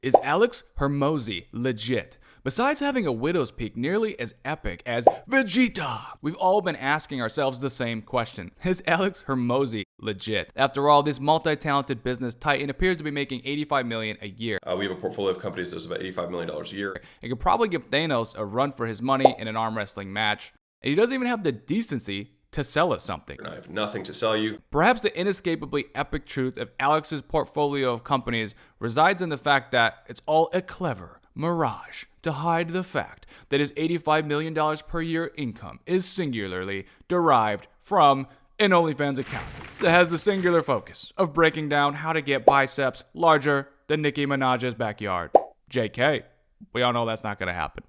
Is Alex Hormozi legit? Besides having a widow's peak nearly as epic as Vegeta, we've all been asking ourselves the same question. Is Alex Hormozi legit? After all, this multi-talented business titan appears to be making $85 million a year. We have a portfolio of companies that's about $85 million a year. He could probably give Thanos a run for his money in an arm wrestling match. And he doesn't even have the decency to sell us something. I have nothing to sell you. Perhaps the inescapably epic truth of Alex's portfolio of companies resides in the fact that it's all a clever mirage to hide the fact that his $85 million per year income is singularly derived from an OnlyFans account that has the singular focus of breaking down how to get biceps larger than Nicki Minaj's backyard. JK, we all know that's not going to happen.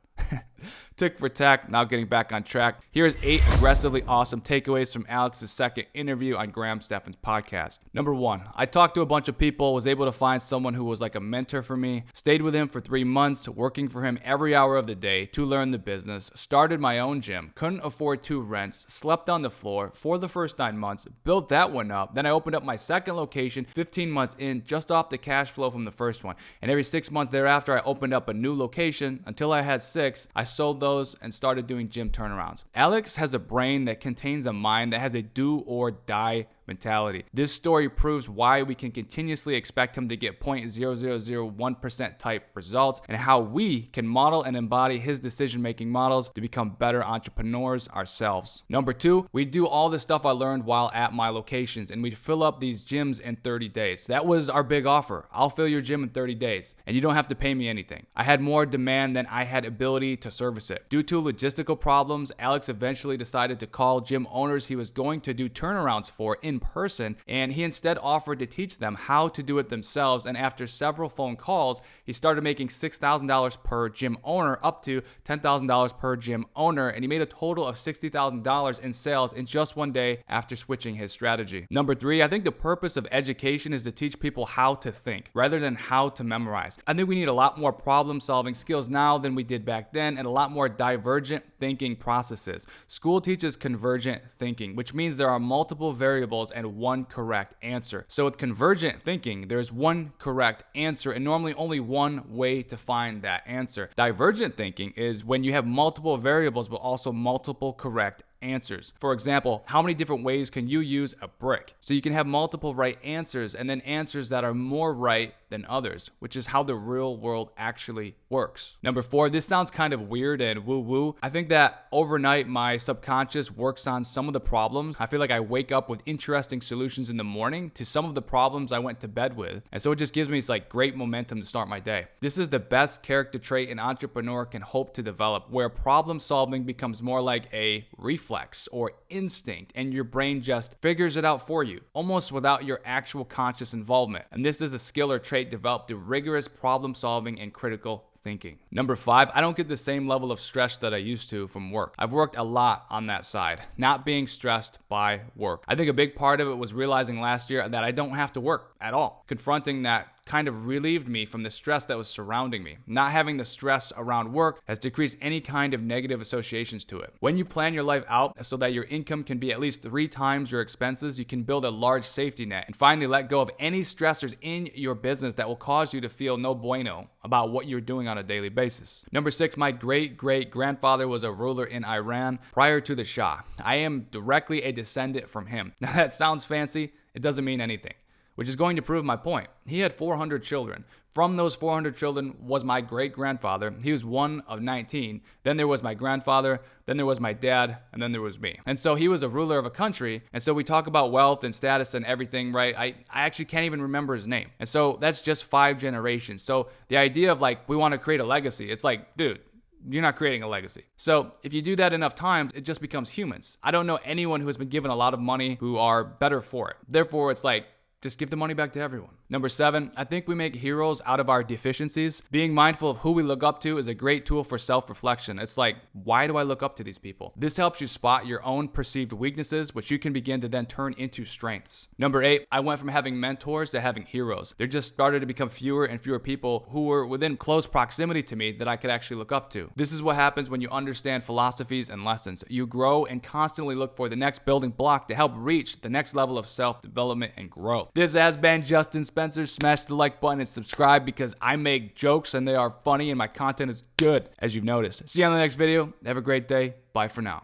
Tick for tack, now getting back on track. Here's 8 aggressively awesome takeaways from Alex's second interview on Graham Stephan's podcast. Number 1, I talked to a bunch of people, was able to find someone who was like a mentor for me, stayed with him for 3 months, working for him every hour of the day to learn the business, started my own gym, couldn't afford 2 rents, slept on the floor for the first 9 months, built that one up, then I opened up my second location 15 months in just off the cash flow from the first one, and every 6 months thereafter I opened up a new location until I had 6. I sold those and started doing gym turnarounds. Alex has a brain that contains a mind that has a do or die mentality. This story proves why we can continuously expect him to get 0.0001% type results and how we can model and embody his decision-making models to become better entrepreneurs ourselves. Number 2, we do all the stuff I learned while at my locations and we'd fill up these gyms in 30 days. That was our big offer. I'll fill your gym in 30 days and you don't have to pay me anything. I had more demand than I had ability to service it. Due to logistical problems, Alex eventually decided to call gym owners he was going to do turnarounds for in person, and he instead offered to teach them how to do it themselves. And after several phone calls, he started making $6,000 per gym owner up to $10,000 per gym owner, and he made a total of $60,000 in sales in just one day after switching his strategy. Number 3, I think the purpose of education is to teach people how to think rather than how to memorize. I think we need a lot more problem-solving skills now than we did back then, and a lot more divergent thinking processes. School teaches convergent thinking, which means there are multiple variables and one correct answer. So with convergent thinking, there's one correct answer and normally only one way to find that answer. Divergent thinking is when you have multiple variables but also multiple correct answers. For example, how many different ways can you use a brick? So you can have multiple right answers and then answers that are more right than others, which is how the real world actually works. Number 4, this sounds kind of weird and woo-woo. I think that overnight my subconscious works on some of the problems. I feel like I wake up with interesting solutions in the morning to some of the problems I went to bed with. And so it just gives me this like great momentum to start my day. This is the best character trait an entrepreneur can hope to develop, where problem solving becomes more like a reflex or instinct and your brain just figures it out for you, almost without your actual conscious involvement. And this is a skill or trait developed through rigorous problem solving and critical thinking. Number 5, I don't get the same level of stress that I used to from work. I've worked a lot on that side, not being stressed by work. I think a big part of it was realizing last year that I don't have to work at all. Confronting that kind of relieved me from the stress that was surrounding me. Not having the stress around work has decreased any kind of negative associations to it. When you plan your life out so that your income can be at least 3 times your expenses, you can build a large safety net and finally let go of any stressors in your business that will cause you to feel no bueno about what you're doing on a daily basis. Number 6, my great-great-grandfather was a ruler in Iran prior to the Shah. I am directly a descendant from him. Now that sounds fancy, it doesn't mean anything, which is going to prove my point. He had 400 children. From those 400 children was my great-grandfather. He was one of 19. Then there was my grandfather, then there was my dad, and then there was me. And so he was a ruler of a country. And so we talk about wealth and status and everything, right? I actually can't even remember his name. And so that's just 5 generations. So the idea of like, we want to create a legacy, it's like, dude, you're not creating a legacy. So if you do that enough times, it just becomes humans. I don't know anyone who has been given a lot of money who are better for it. Therefore, it's like, just give the money back to everyone. Number 7, I think we make heroes out of our deficiencies. Being mindful of who we look up to is a great tool for self-reflection. It's like, why do I look up to these people? This helps you spot your own perceived weaknesses, which you can begin to then turn into strengths. Number 8, I went from having mentors to having heroes. There just started to become fewer and fewer people who were within close proximity to me that I could actually look up to. This is what happens when you understand philosophies and lessons. You grow and constantly look for the next building block to help reach the next level of self-development and growth. This has been Justin Spencer Spencer, smash the like button and subscribe because I make jokes and they are funny and my content is good, as you've noticed. See you on the next video. Have a great day. Bye for now.